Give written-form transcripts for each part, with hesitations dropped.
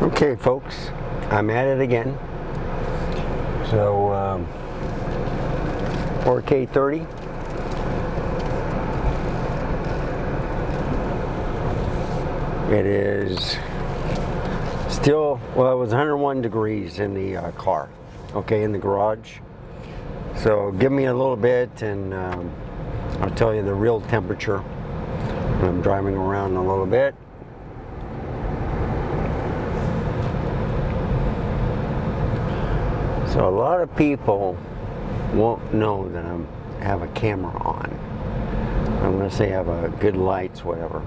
Okay, folks, I'm at it again. So 4K 30. It is still, well, it was 101 degrees in the car, okay, in the garage. So give me a little bit and I'll tell you the real temperature. I'm driving around a little bit. So a lot of people won't know that I have a camera on, unless they have a good lights, whatever.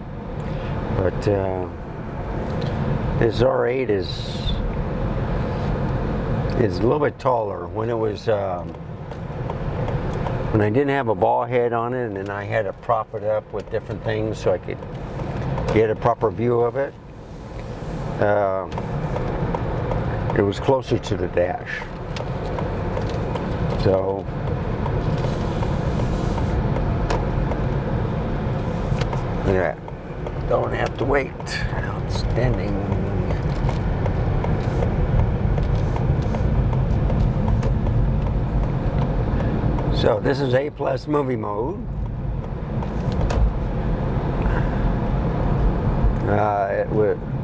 But this R8 is a little bit taller. When it was when I didn't have a ball head on it, and then I had to prop it up with different things so I could get a proper view of it. It was closer to the dash. So look at that. Don't have to wait. Outstanding. So this is A+ movie mode.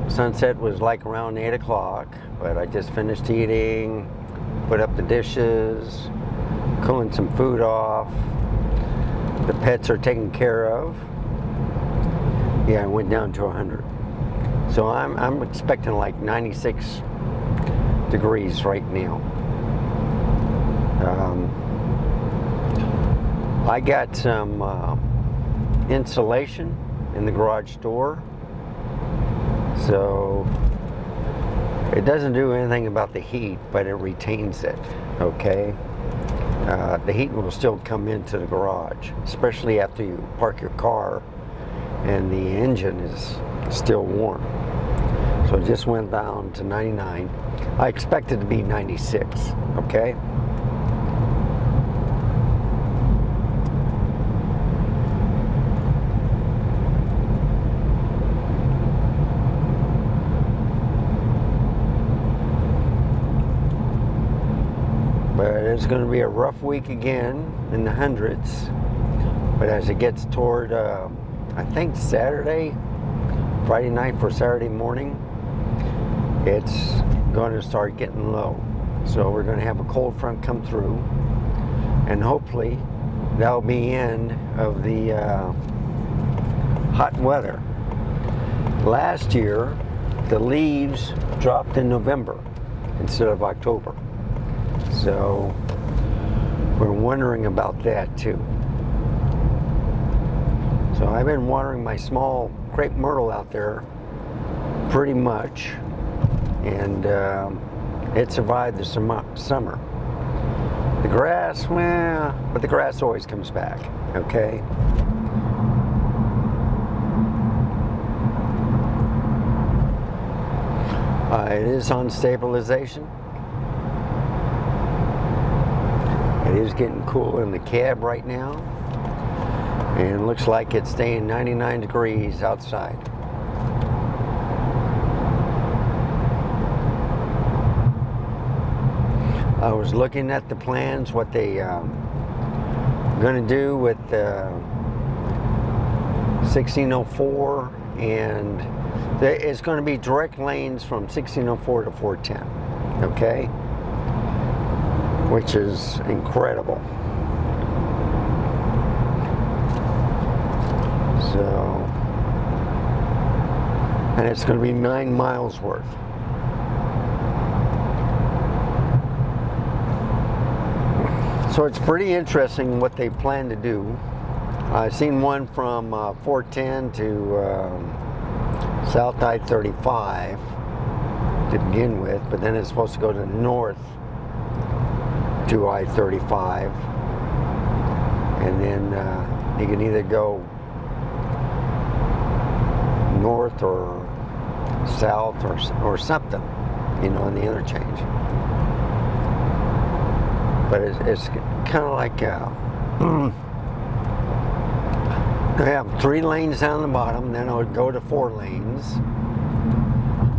Sunset was like around 8 o'clock, but I just finished eating, put up the dishes, cooling some food off. The pets are taken care of. Yeah, I went down to 100. So I'm expecting like 96 degrees right now. I got some insulation in the garage door. So it doesn't do anything about the heat, but it retains it, okay? The heat will still come into the garage, especially after you park your car and the engine is still warm. So it just went down to 99. I expect it to be 96, okay? But it's going to be a rough week again in the hundreds. But as it gets toward, I think Saturday, Friday night for Saturday morning, it's going to start getting low. So we're going to have a cold front come through, and hopefully that'll be the end of the hot weather. Last year, the leaves dropped in November instead of October. So we're wondering about that too. So I've been watering my small crepe myrtle out there pretty much, and it survived the summer. The grass, well, but the grass always comes back, okay? It is on stabilization. It is getting cool in the cab right now, and it looks like it's staying 99 degrees outside. I was looking at the plans, what they going to do with 1604, and it's going to be direct lanes from 1604 to 410, okay? Which is incredible. So, and it's going to be 9 miles worth. So it's pretty interesting what they plan to do. I've seen one from 410 to South I-35 to begin with, but then it's supposed to go to north to I-35, and then you can either go north or south or something, you know, in the interchange. But it's kind of like they have 3 lanes down the bottom, then it would go to 4 lanes,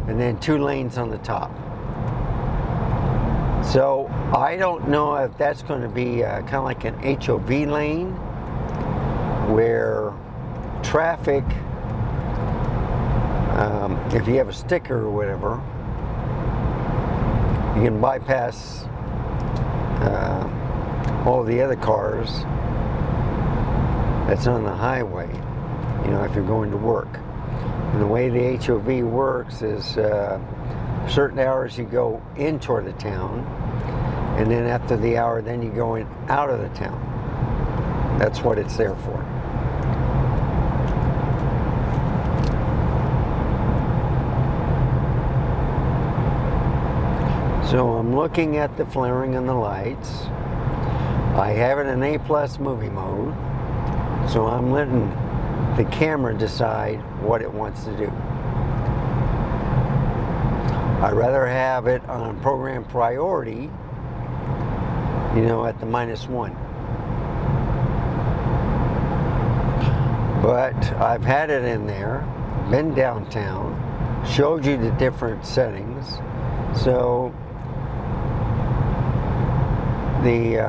and then 2 lanes on the top. So I don't know if that's going to be kind of like an HOV lane where traffic, if you have a sticker or whatever, you can bypass all the other cars that's on the highway, you know, if you're going to work. And the way the HOV works is certain hours you go in toward the town, and then after the hour, then you go in out of the town. That's what it's there for. So I'm looking at the flaring and the lights. I have it in A+ movie mode, so I'm letting the camera decide what it wants to do. I'd rather have it on program priority, you know, at the -1. But I've had it in there, been downtown, showed you the different settings. So the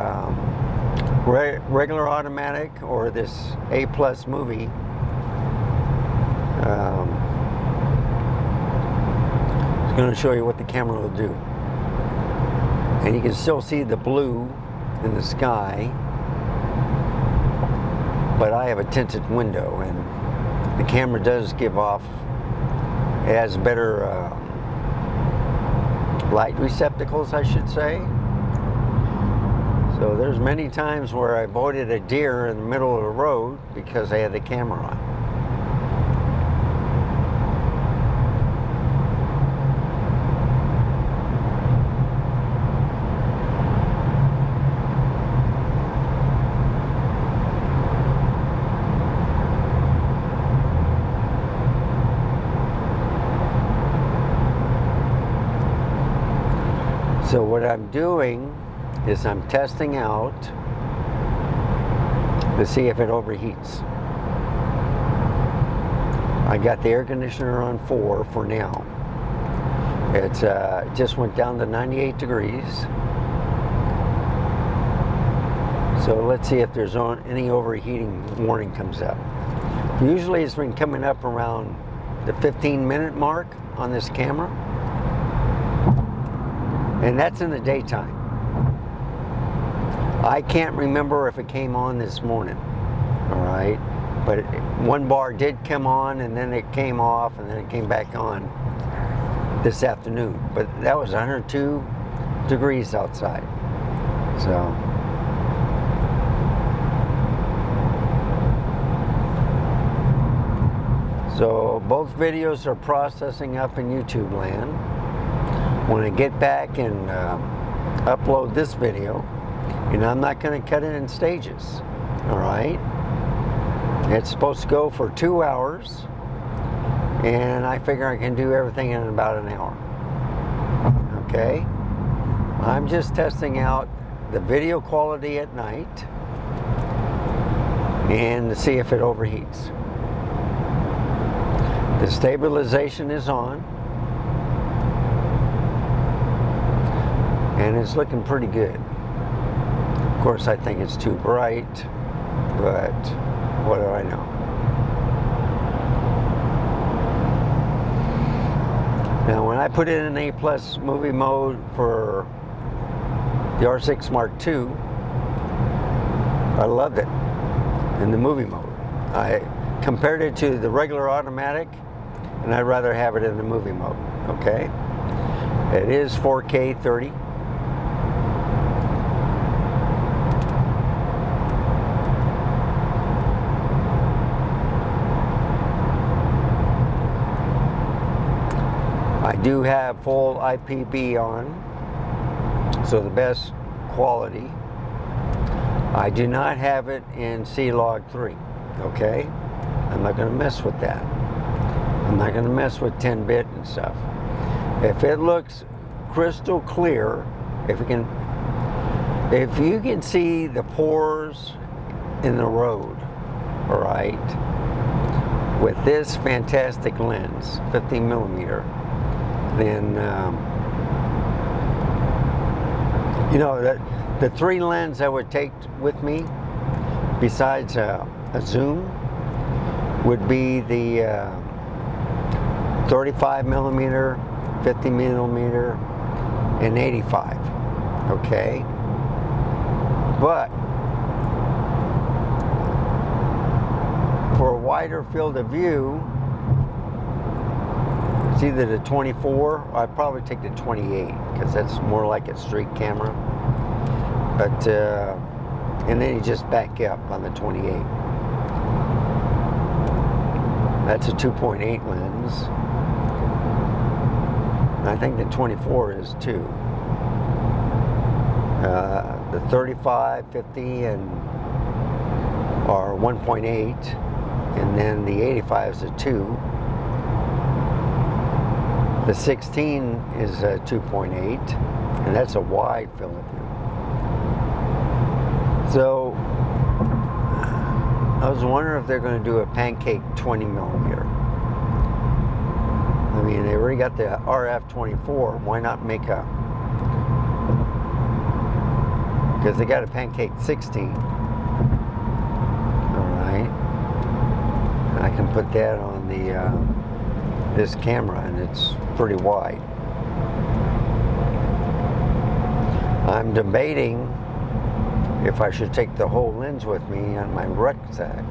regular automatic or this A+ movie is going to show you what the camera will do. And you can still see the blue in the sky, but I have a tinted window, and the camera does give off, it has better light receptacles, I should say. So there's many times where I avoided a deer in the middle of the road because I had the camera on. So what I'm doing is I'm testing out to see if it overheats. I got the air conditioner on 4 for now. It's just went down to 98 degrees. So let's see if there's any overheating warning comes up. Usually it's been coming up around the 15-minute mark on this camera. And that's in the daytime. I can't remember if it came on this morning, all right? But one bar did come on, and then it came off, and then it came back on this afternoon. But that was 102 degrees outside. So both videos are processing up in YouTube land. When I get back and upload this video, and I'm not going to cut it in stages, all right? It's supposed to go for 2 hours, and I figure I can do everything in about an hour, okay? I'm just testing out the video quality at night and to see if it overheats. The stabilization is on, and it's looking pretty good. Of course, I think it's too bright, but what do I know? Now, when I put it in A+ movie mode for the R6 Mark II, I loved it in the movie mode. I compared it to the regular automatic, and I'd rather have it in the movie mode, okay? It is 4K 30. I do have full IPB on, so the best quality. I do not have it in C-Log 3, okay? I'm not going to mess with that. I'm not going to mess with 10-bit and stuff. If it looks crystal clear, if you can see the pores in the road, all right, with this fantastic lens, 15 millimeter, then you know, the 3 lens I would take with me, besides a zoom, would be the 35 millimeter, 50 millimeter, and 85. Okay, but for a wider field of view, it's either the 24, or I'd probably take the 28, because that's more like a street camera. But and then you just back up on the 28. That's a 2.8 lens. I think the 24 is too. The 35, 50, and are 1.8, and then the 85 is a 2. The 16 is a 2.8, and that's a wide field of view. So I was wondering if they're going to do a pancake 20 millimeter. I mean, they already got the RF 24. Why not make a? Because they got a pancake 16. All right, I can put that on the this camera, and it's pretty wide. I'm debating if I should take the whole lens with me on my rucksack,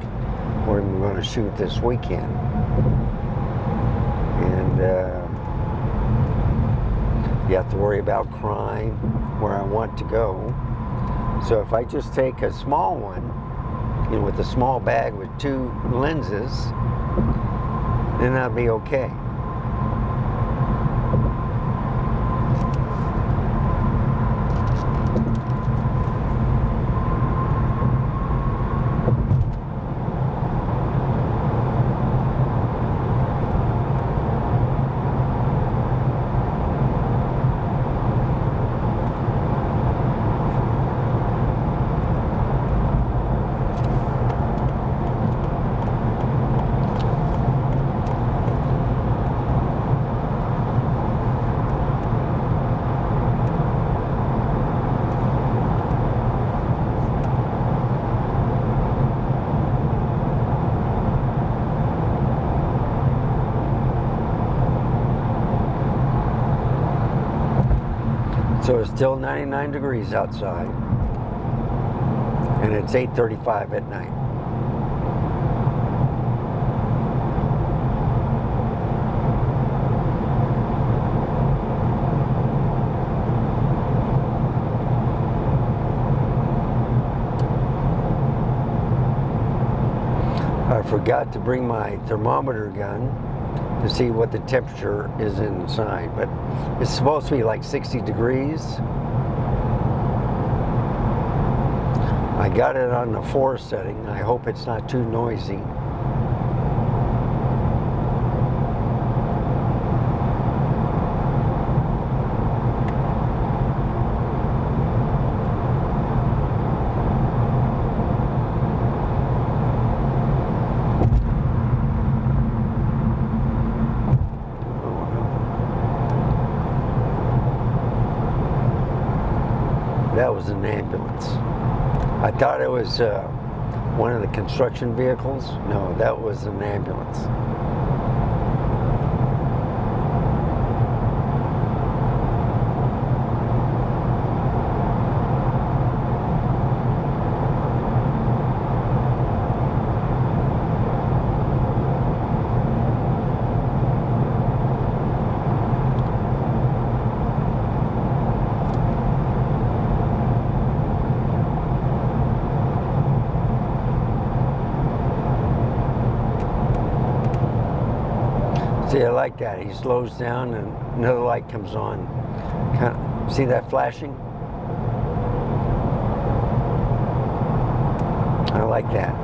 where I'm going to shoot this weekend. And you have to worry about crime where I want to go. So if I just take a small one, you know, with a small bag with 2 lenses, then I'll be okay. So it's still 99 degrees outside, and it's 8:35 at night. I forgot to bring my thermometer gun to see what the temperature is inside, but it's supposed to be like 60 degrees. I got it on the 4 setting. I hope it's not too noisy. That was an ambulance. I thought it was one of the construction vehicles. No, that was an ambulance. See, I like that. He slows down and another light comes on. See that flashing? I like that.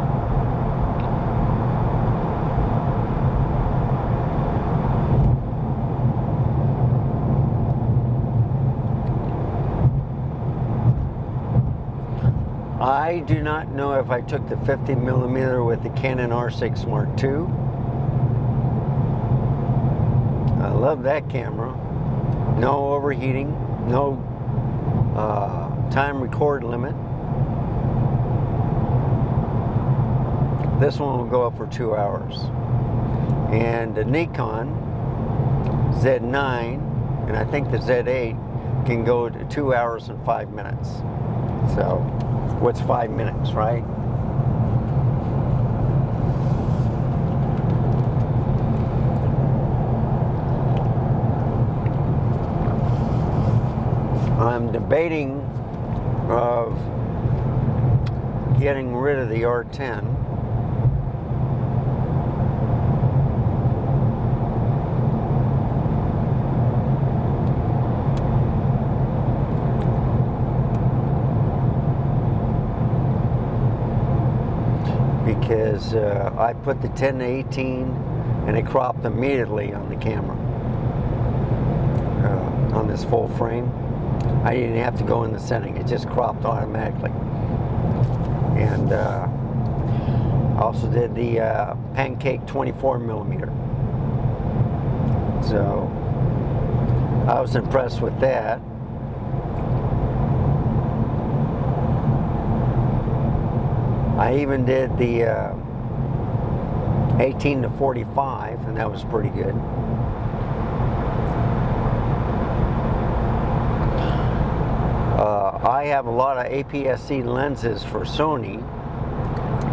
I do not know if I took the 50 millimeter with the Canon R6 Mark II. I love that camera. no overheating, no time record limit. This one will go up for 2 hours. And the Nikon Z9, and I think the Z8 can go to 2 hours and 5 minutes. So, what's 5 minutes, right? I'm debating of getting rid of the R10. Because I put the 10 to 18 and it cropped immediately on the camera on this full frame. I didn't have to go in the setting, it just cropped automatically. And I also did the Pancake 24 millimeter. So I was impressed with that. I even did the 18 to 45, and that was pretty good. I have a lot of APS-C lenses for Sony,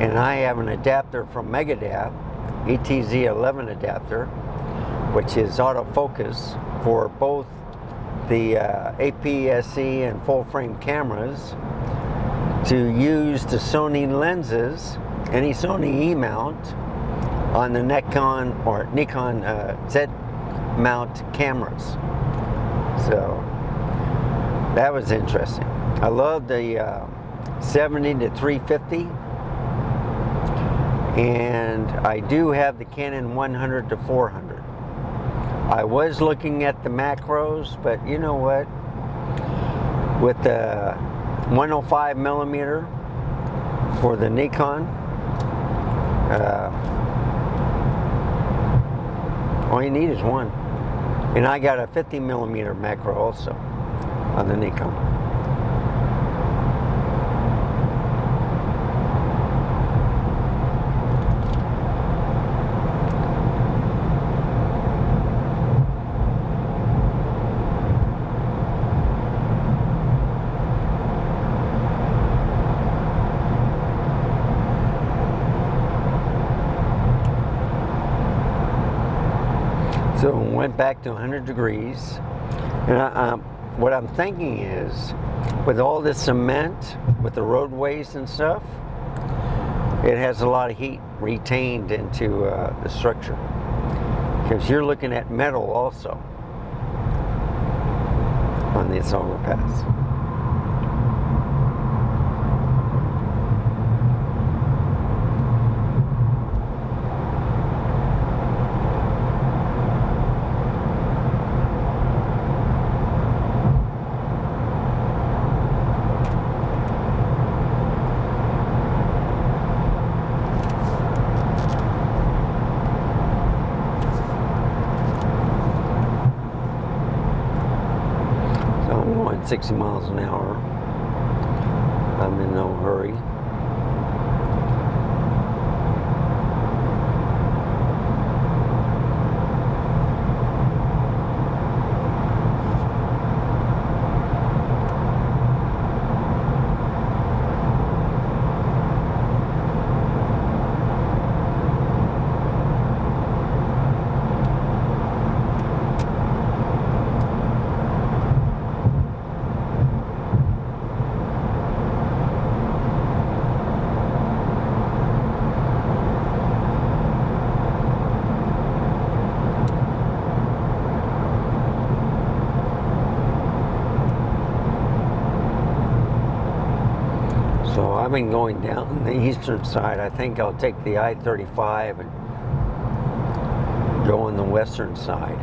and I have an adapter from Megadap, ETZ11 adapter, which is autofocus for both the APS-C and full-frame cameras, to use the Sony lenses, any Sony E-mount, on the Nikon Z mount cameras. So that was interesting. I love the 70 to 350, and I do have the Canon 100 to 400. I was looking at the macros, but you know what? With the 105 millimeter for the Nikon, all you need is one. And I got a 50 millimeter macro also on the Nikon. So went back to 100 degrees, and what I'm thinking is, with all this cement, with the roadways and stuff, it has a lot of heat retained into the structure, because you're looking at metal also on this overpass. I'm going 60 miles an hour. I'm in no hurry. So I've been going down the eastern side. I think I'll take the I-35 and go on the western side.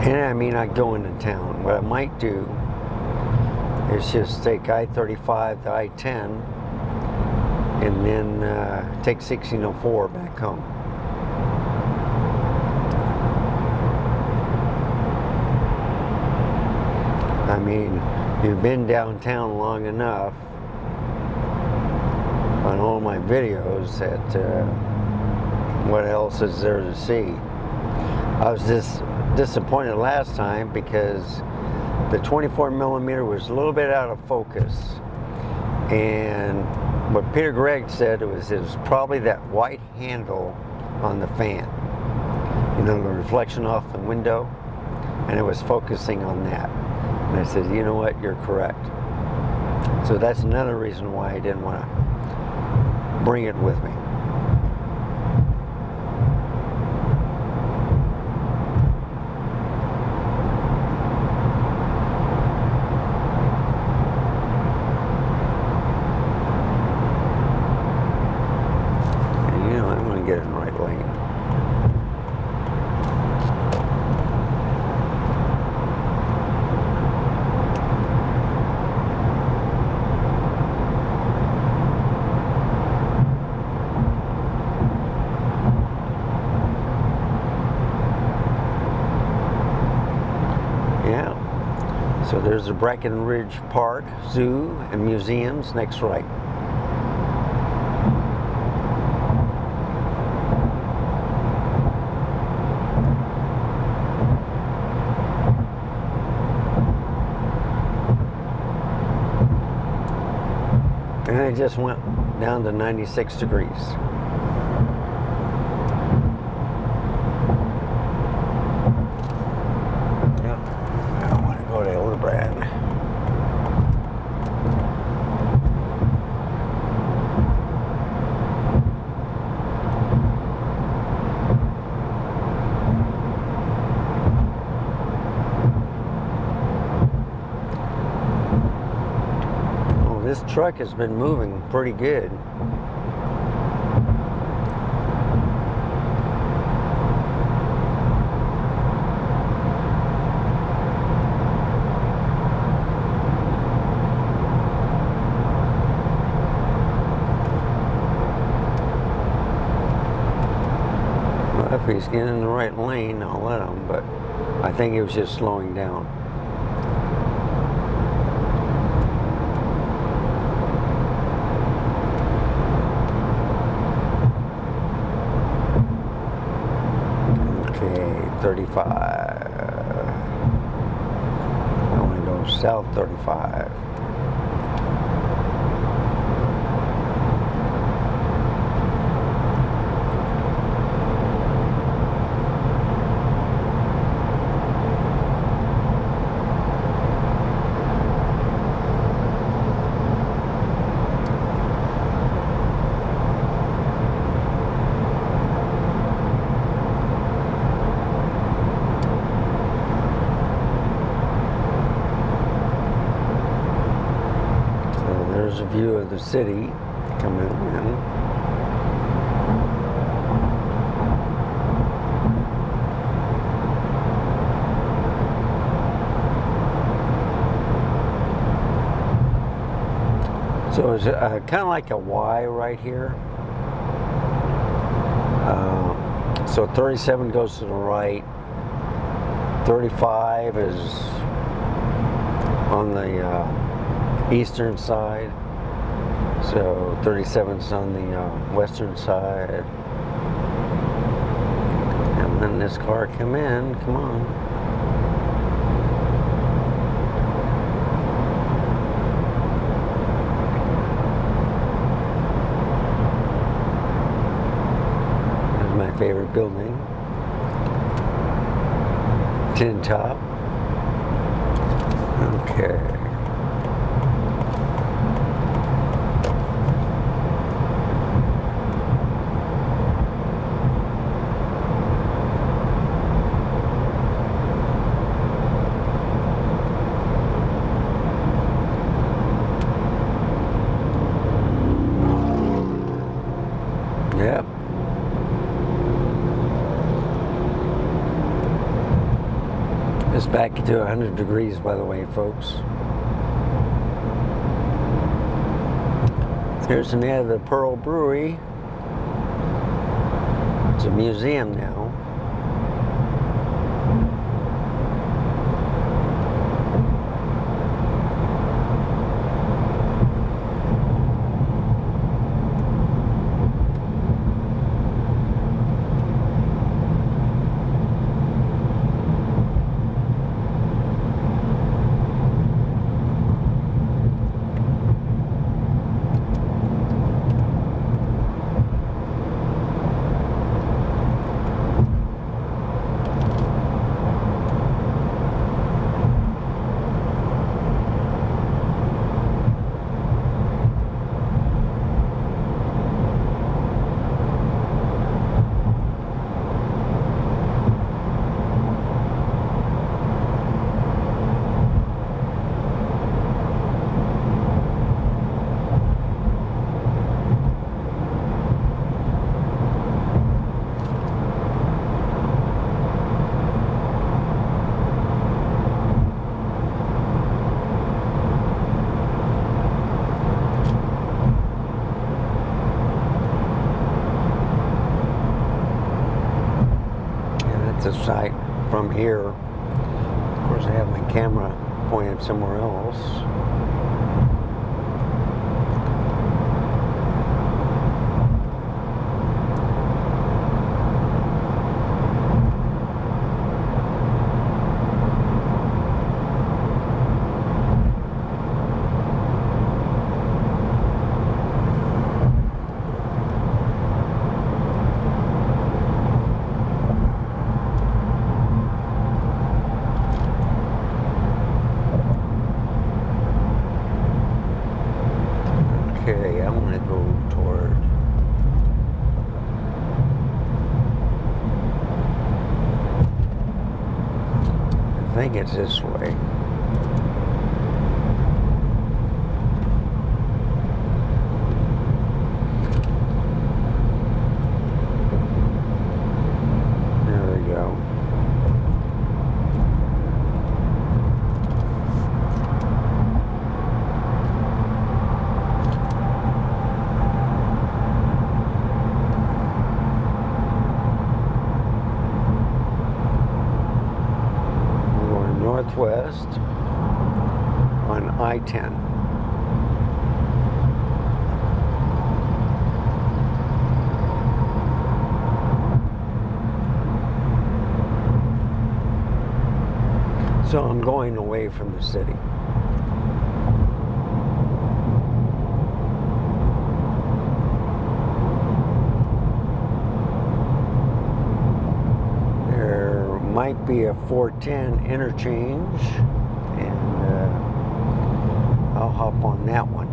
And I mean, I go into town. What I might do is just take I-35 to I-10 and then take 1604 back home. I mean, you've been downtown long enough on all my videos that what else is there to see? I was just disappointed last time because the 24mm was a little bit out of focus, and what Peter Gregg said it was probably that white handle on the fan, you know, the reflection off the window, and it was focusing on that. And I said, you know what, you're correct. So that's another reason why I didn't want to bring it with me. And you know, I'm going to get in the right lane. So there's the Breckenridge Park, Zoo, and Museums next right. And I just went down to 96 degrees. This truck has been moving pretty good. Well, if he's getting in the right lane, I'll let him, but I think he was just slowing down. Okay, 35. I want to go south 35. There's a view of the city coming in. So it's kind of like a Y right here. So 37 goes to the right. 35 is on the eastern side. So 37's on the western side. And then this car come in, come on. There's my favorite building. Tin top. Okay. Yep. It's back to 100 degrees, by the way, folks. Here's the net of the Pearl Brewery. It's a museum now. the site from here. Of course, I have my camera pointed somewhere else. Okay, I'm going to go toward I think it's this way. There we go. Northwest on I-10. So I'm going away from the city. Might be a 410 interchange, and I'll hop on that one.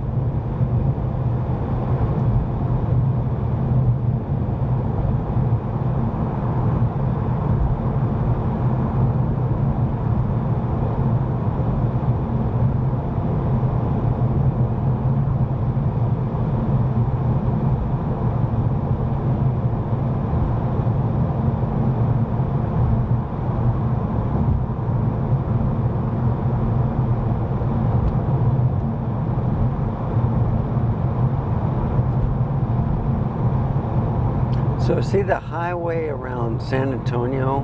So see the highway around San Antonio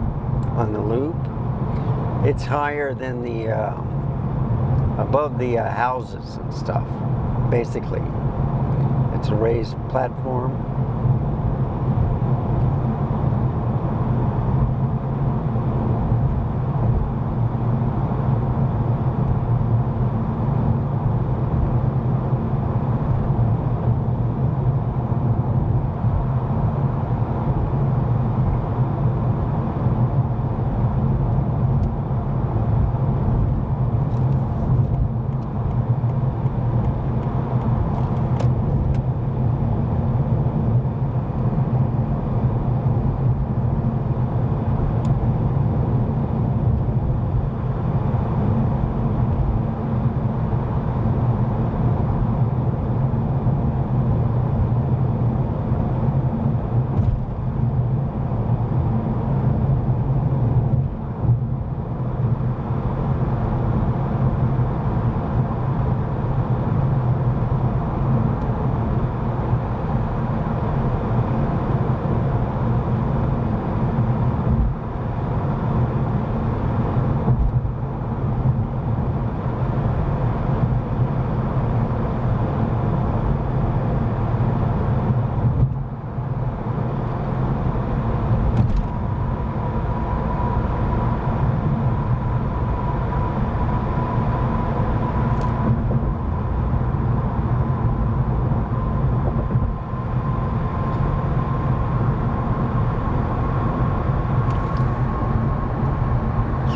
on the loop? It's higher than the, above the houses and stuff, basically. It's a raised platform.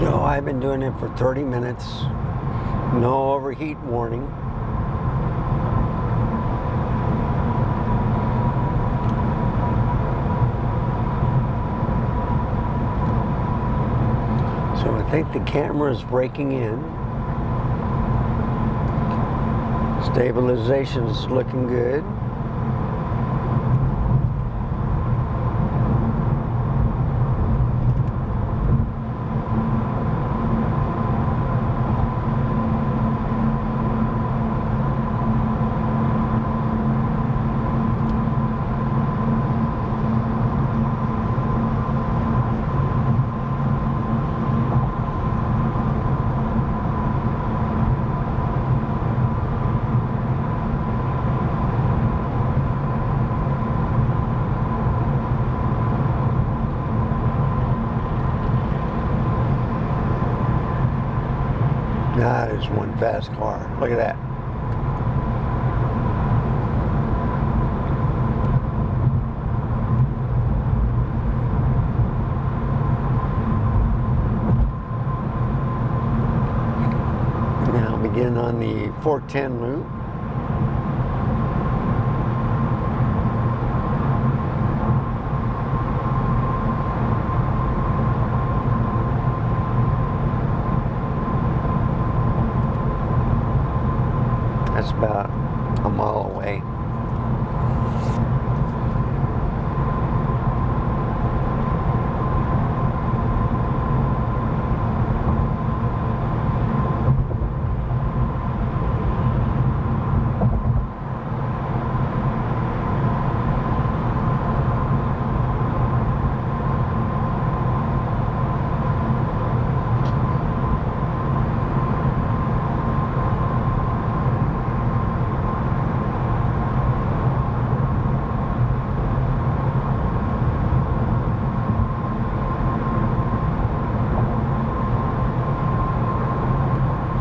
So I've been doing it for 30 minutes. No overheat warning. So I think the camera is breaking in. Stabilization is looking good. That is one fast car. Look at that. Now begin on the 410 loop. That's about a mile away.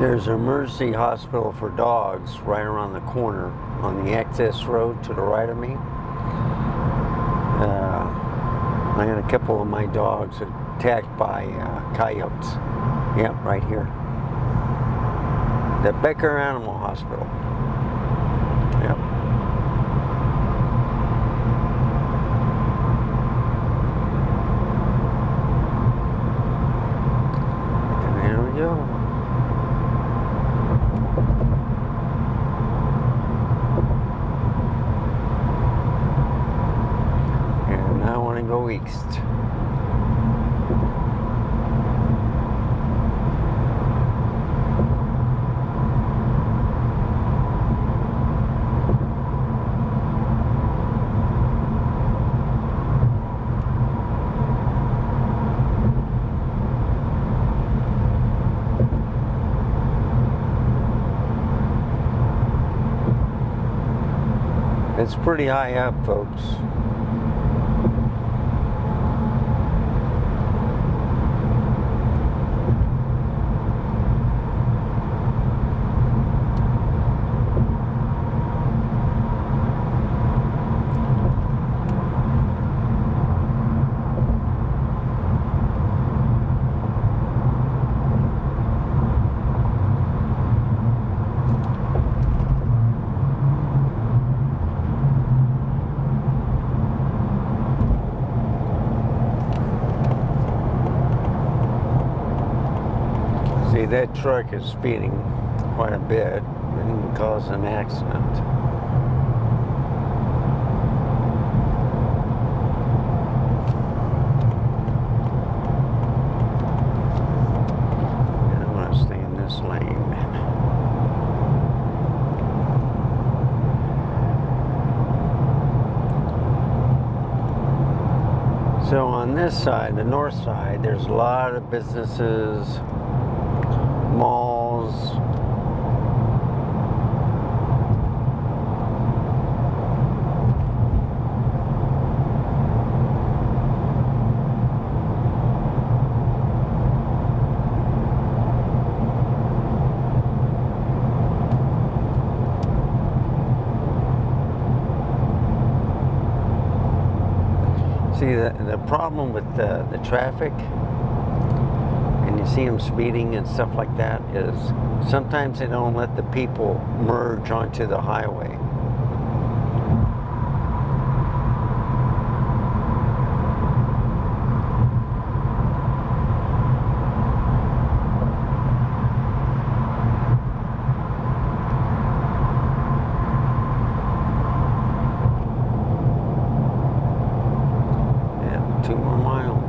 There's an emergency hospital for dogs right around the corner on the access road to the right of me. I had a couple of my dogs attacked by coyotes. Yep, right here. The Becker Animal Hospital. Yep. And there we go. Go east. It's pretty high up, folks. See, that truck is speeding quite a bit and can cause an accident. And I'm going to stay in this lane. So on this side, the north side, there's a lot of businesses, malls. See, the problem with the traffic, and you see them speeding and stuff like that, is sometimes they don't let the people merge onto the highway. Yeah, 2 more miles.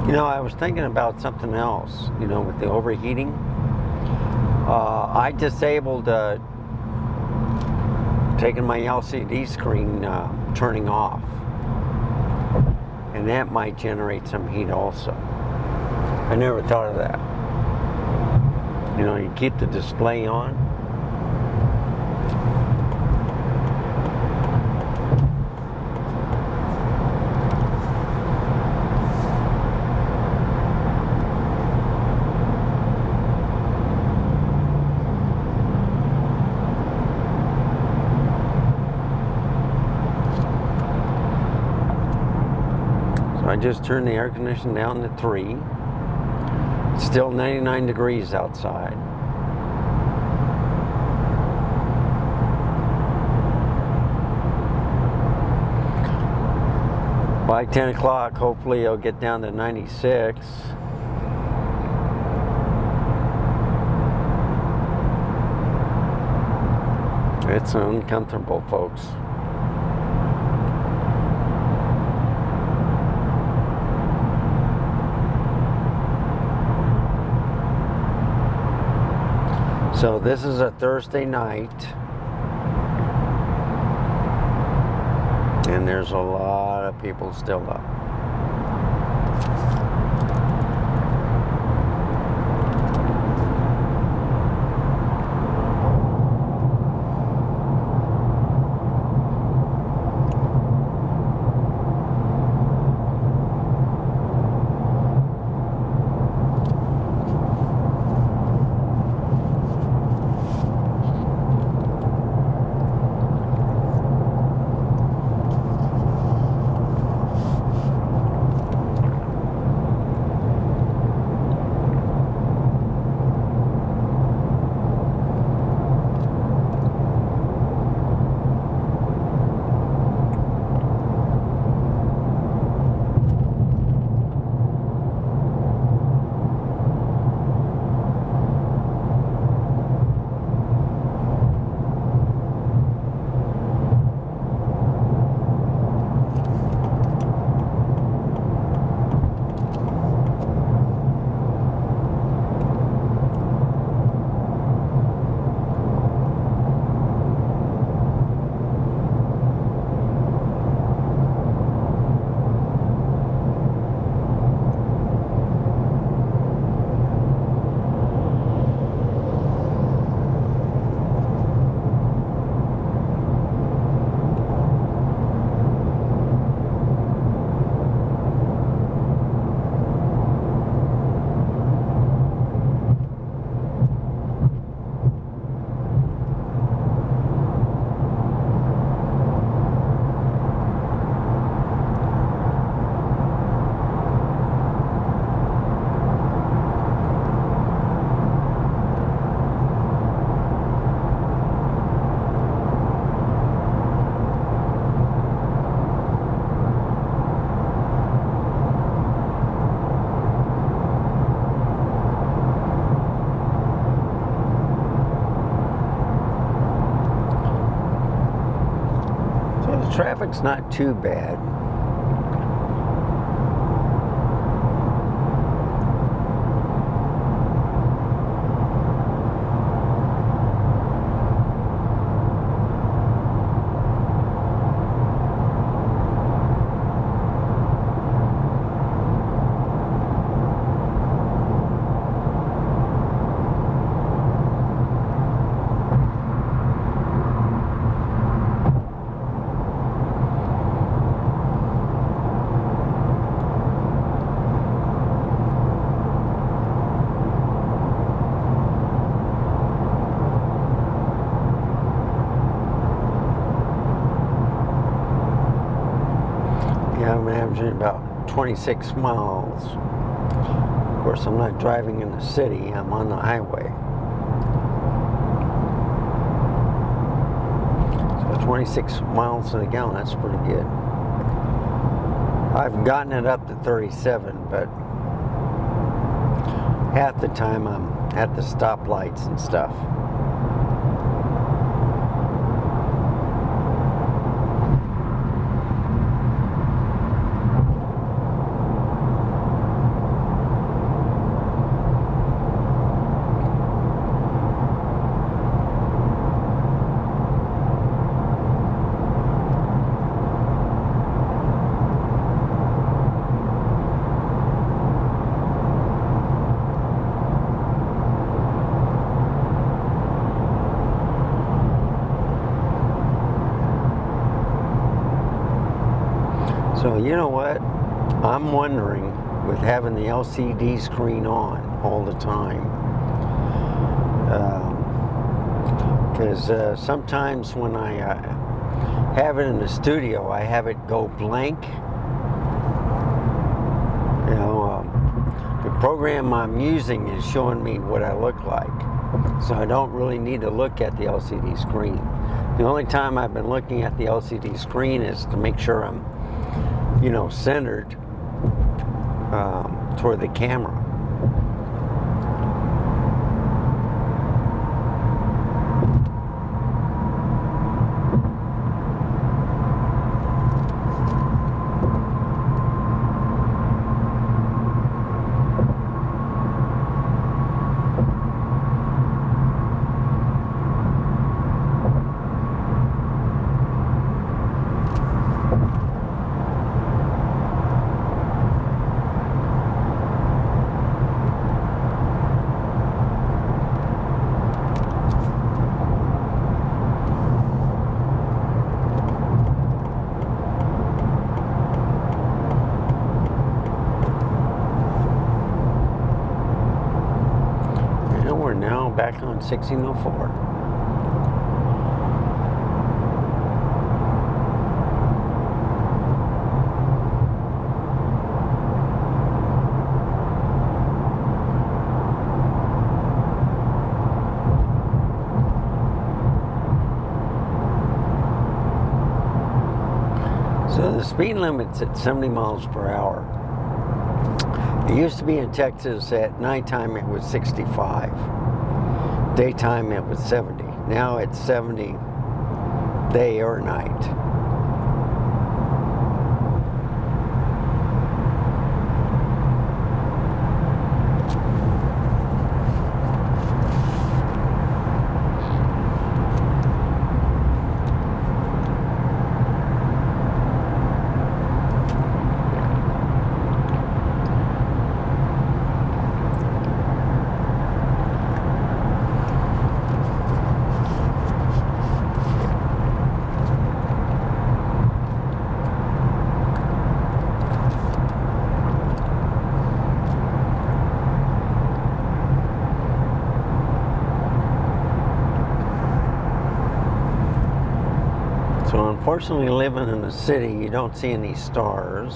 You know, I was thinking about something else, you know, with the overheating. I disabled taking my LCD screen turning off. And that might generate some heat also. I never thought of that. You know, you keep the display on. I just turned the air conditioning down to 3. It's still 99 degrees outside. By 10 o'clock, hopefully it'll get down to 96. It's uncomfortable, folks. So this is a Thursday night, and there's a lot of people still up. Traffic's not too bad. I'm averaging about 26 miles. Of course, I'm not driving in the city, I'm on the highway. So 26 miles to the gallon, that's pretty good. I've gotten it up to 37, but half the time I'm at the stoplights and stuff. So you know what? I'm wondering, with having the LCD screen on all the time, because sometimes when I have it in the studio, I have it go blank. You know, the program I'm using is showing me what I look like, so I don't really need to look at the LCD screen. The only time I've been looking at the LCD screen is to make sure I'm, you know, centered toward the camera. Now back on 1604. So the speed limit's at 70 miles per hour. It used to be in Texas at nighttime it was 65. Daytime it was 70. Now it's 70 day or night. So unfortunately, living in the city, you don't see any stars.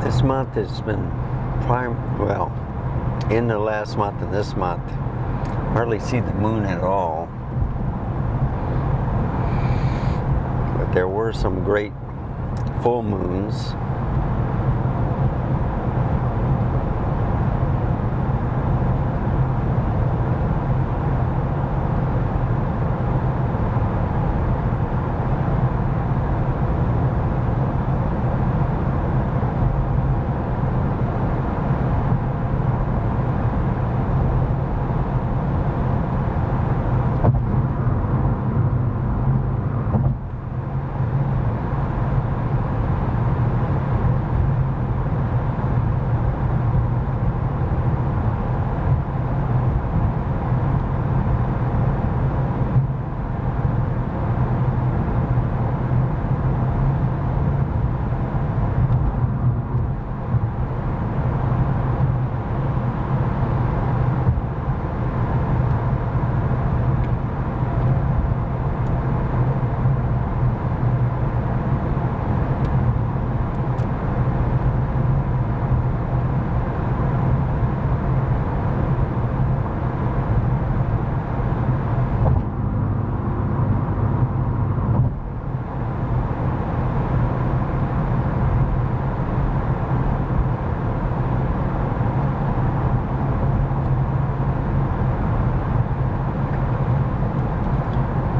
This month has been in the last month and this month, hardly see the moon at all. But there were some great full moons.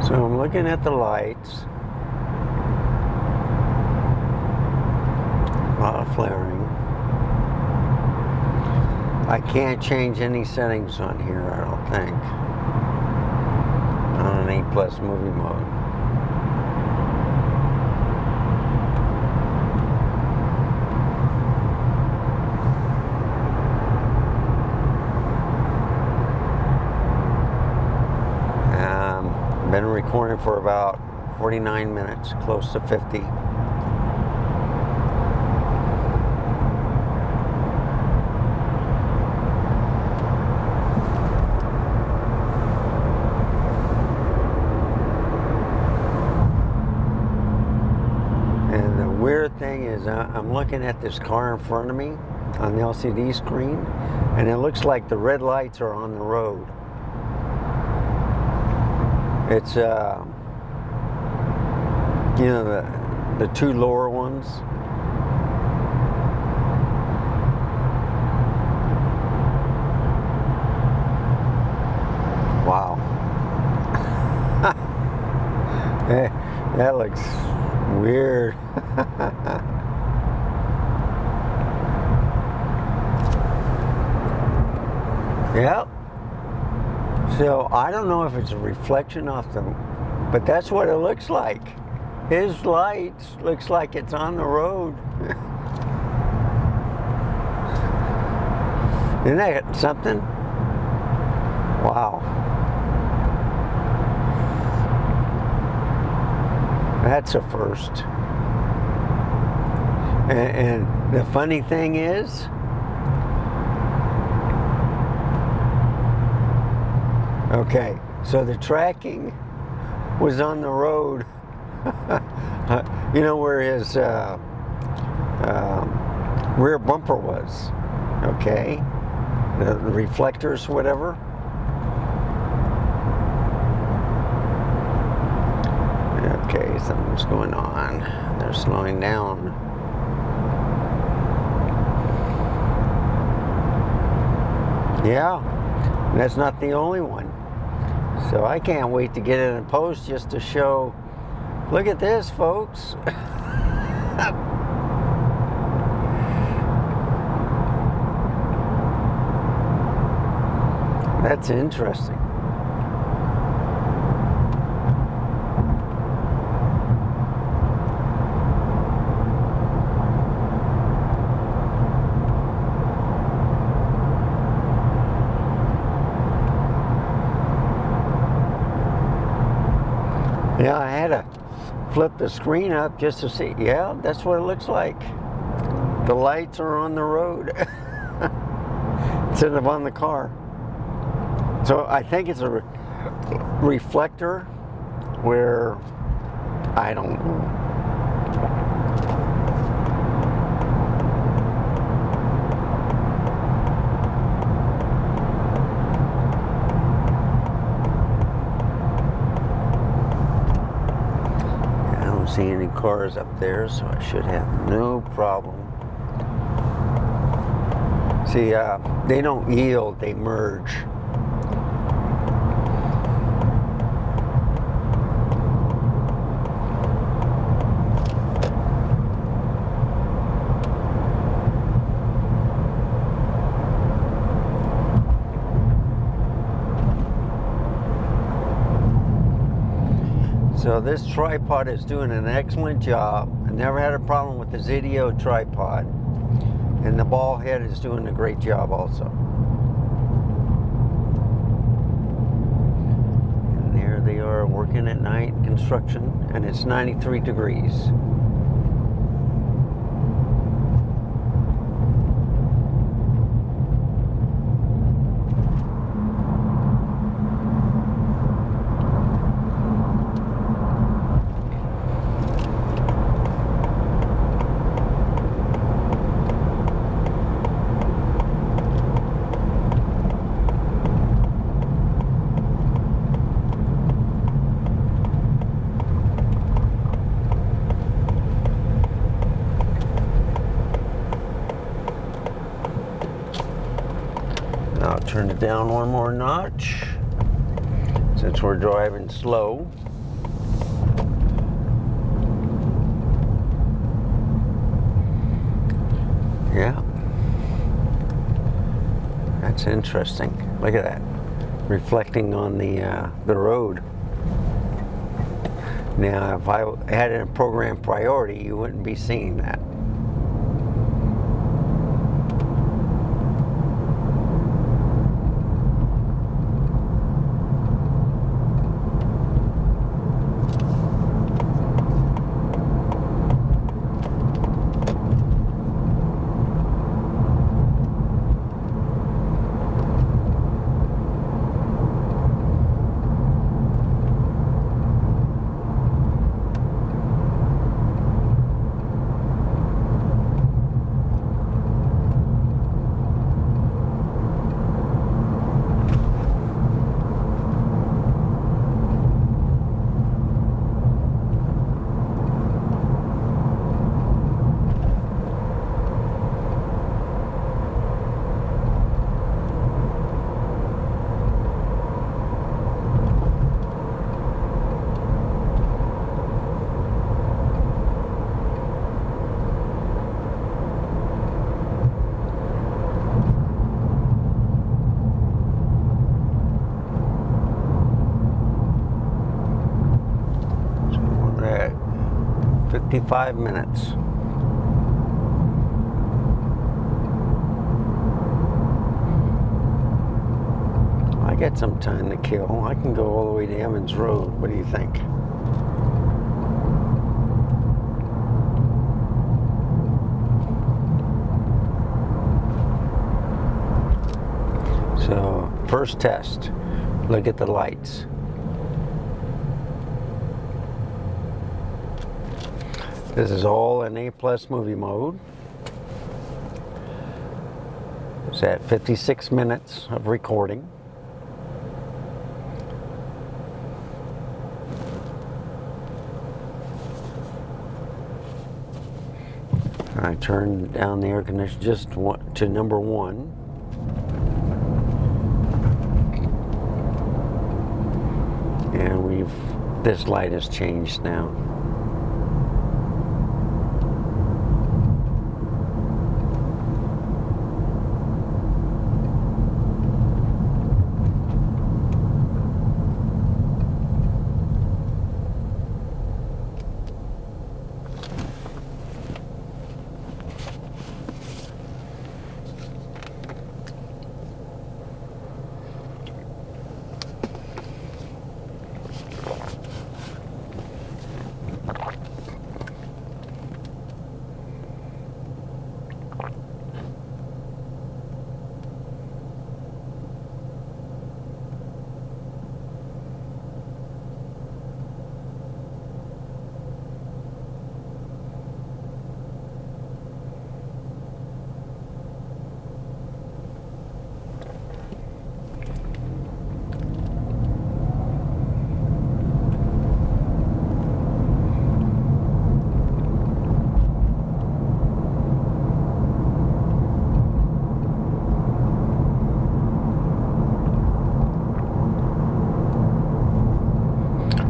So I'm looking at the lights. A lot of flaring. I can't change any settings on here, I don't think. On an A+ movie mode. Been recording for about 49 minutes, close to 50. And the weird thing is I'm looking at this car in front of me on the LCD screen, and it looks like the red lights are on the road. It's you know, the two lower ones. Wow. That looks weird. Yep. So I don't know if it's a reflection off them, but that's what it looks like. His lights looks like it's on the road. Isn't that something? Wow. That's a first. And the funny thing is, okay, so the tracking was on the road. You know where his rear bumper was, okay? The reflectors, whatever. Okay, something's going on. They're slowing down. Yeah, that's not the only one. So I can't wait to get it in post just to show, look at this, folks. That's interesting. Yeah, I had to flip the screen up just to see. Yeah, that's what it looks like. The lights are on the road instead of on the car. So I think it's a reflector where, I don't know. See any cars up there, so I should have no problem. See, they don't yield, they merge. So this tripod is doing an excellent job. I never had a problem with the Zideo tripod. And the ball head is doing a great job also. And there they are working at night, construction, and it's 93 degrees. I'll turn it down one more notch since we're driving slow. Yeah, that's interesting. Look at that, reflecting on the road. Now, if I had it in program priority, you wouldn't be seeing that. 55 minutes. I got some time to kill. I can go all the way to Evans Road. What do you think? So, first test. Look at the lights. This is all in A+ movie mode. It's at 56 minutes of recording. I turned down the air conditioner just to number 1. And this light has changed now.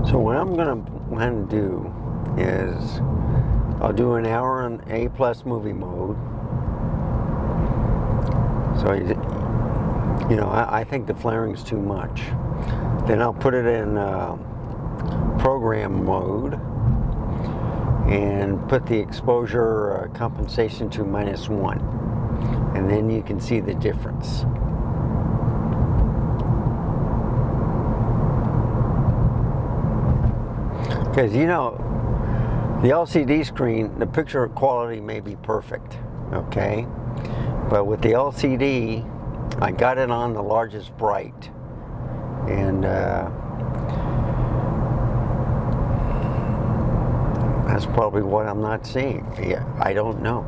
So what I'm going to do is I'll do an hour in A+ movie mode. So, you know, I think the flaring's too much. Then I'll put it in program mode and put the exposure compensation to -1. And then you can see the difference. Because, you know, the LCD screen, the picture quality may be perfect, okay? But with the LCD, I got it on the largest bright. And that's probably what I'm not seeing. Yeah, I don't know.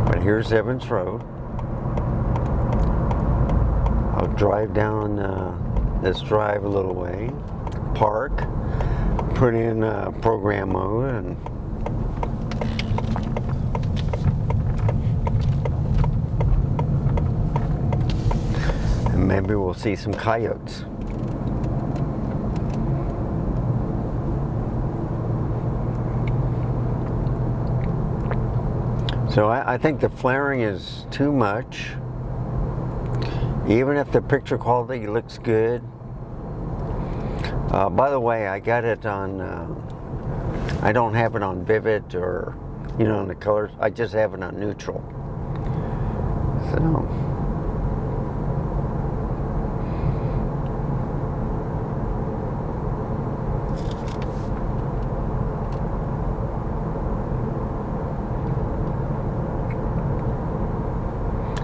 But here's Evans Road. I'll drive down this drive a little way, park, put in program mode, and maybe we'll see some coyotes. So I think the flaring is too much. Even if the picture quality looks good. By the way, I got it on, I don't have it on vivid or, you know, on the colors. I just have it on neutral.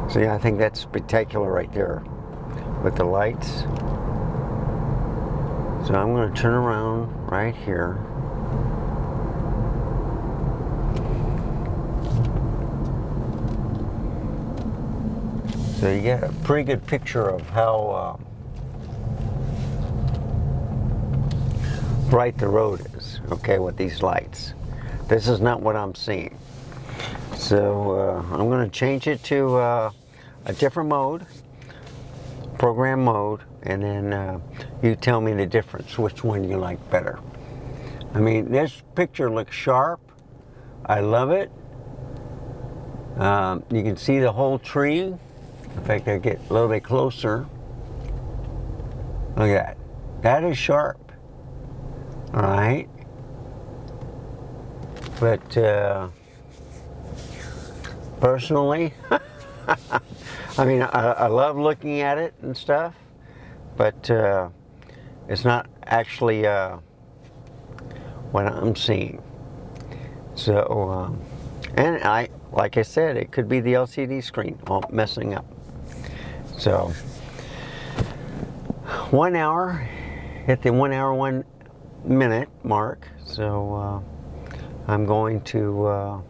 So yeah, I think that's spectacular right there with the lights. So I'm going to turn around right here. So you get a pretty good picture of how bright the road is, okay, with these lights. This is not what I'm seeing. So I'm going to change it to a different mode, program mode, and then you tell me the difference, which one you like better. I mean, this picture looks sharp. I love it. You can see the whole tree. In fact, I get a little bit closer. Look at that. That is sharp. All right. But personally, I mean, I love looking at it and stuff, but it's not actually what I'm seeing. So, and like I said, it could be the LCD screen all messing up. So, 1 hour, hit the 1 hour, 1 minute mark. So, I'm going to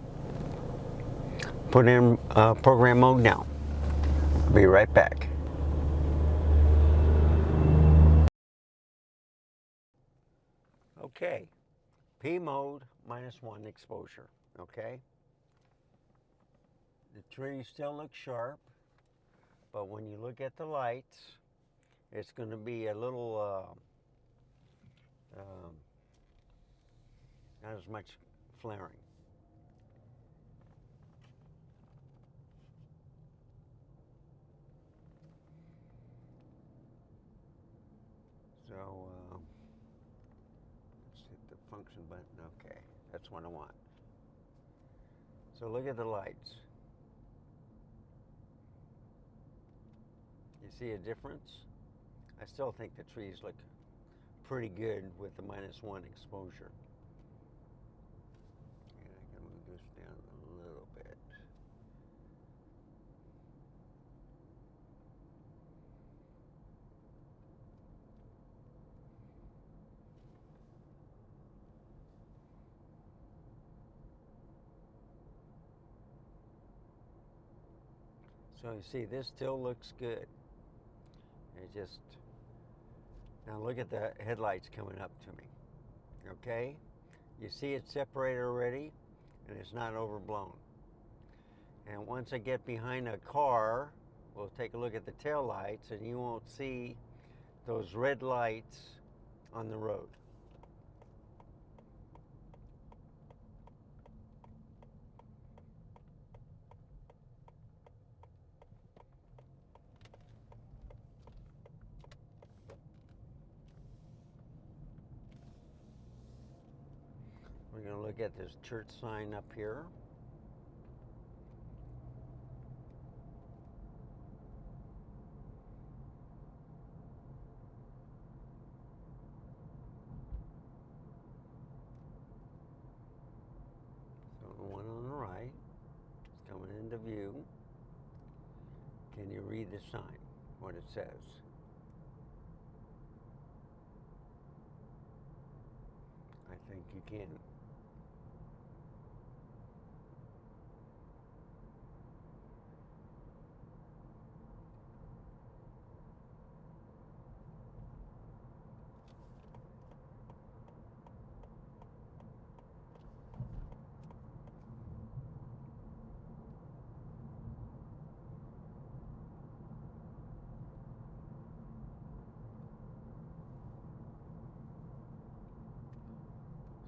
put in program mode now. Be right back. Okay, P mode -1 exposure. Okay, the tree still looks sharp, but when you look at the lights, it's going to be a little not as much flaring. So let's hit the function button. Okay, that's what I want. So look at the lights. You see a difference? I still think the trees look pretty good with the -1 exposure. And I can move this down a little bit. So you see, this still looks good. It just, now look at the headlights coming up to me. Okay? You see it separated already, and it's not overblown. And once I get behind a car, we'll take a look at the tail lights, and you won't see those red lights on the road. We're going to look at this church sign up here. So the one on the right is coming into view. Can you read the sign, what it says? I think you can.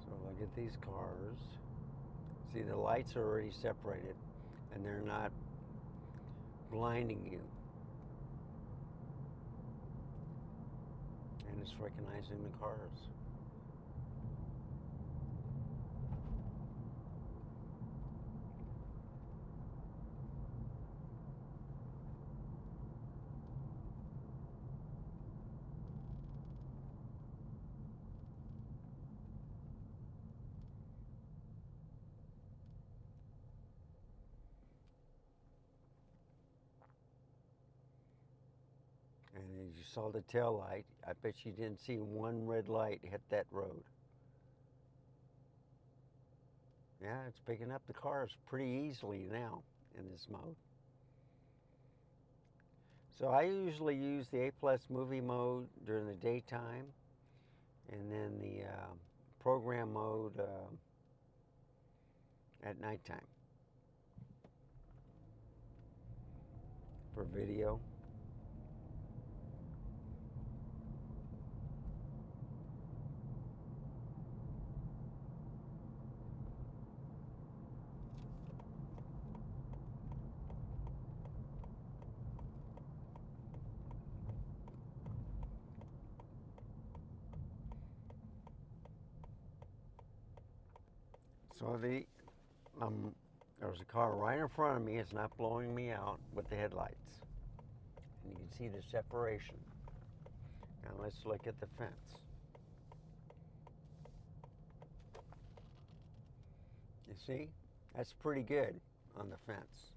So look at these cars. See, the lights are already separated, and they're not blinding you. And it's recognizing the cars. And as you saw the tail light, I bet you didn't see one red light hit that road. Yeah, it's picking up the cars pretty easily now in this mode. So I usually use the A+ movie mode during the daytime, and then the program mode at nighttime for video. So there's a car right in front of me. It's not blowing me out with the headlights. And you can see the separation. Now let's look at the fence. You see? That's pretty good on the fence.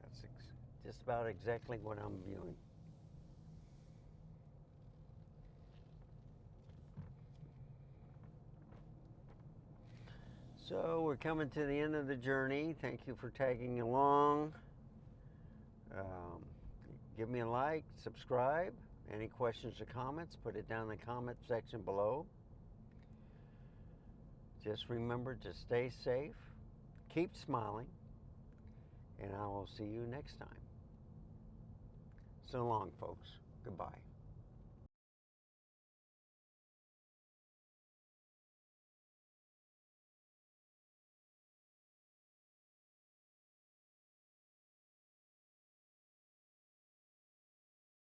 That's just about exactly what I'm viewing. So we're coming to the end of the journey. Thank you for tagging along. Give me a like, subscribe. Any questions or comments, put it down in the comment section below. Just remember to stay safe, keep smiling, and I will see you next time. So long, folks. Goodbye.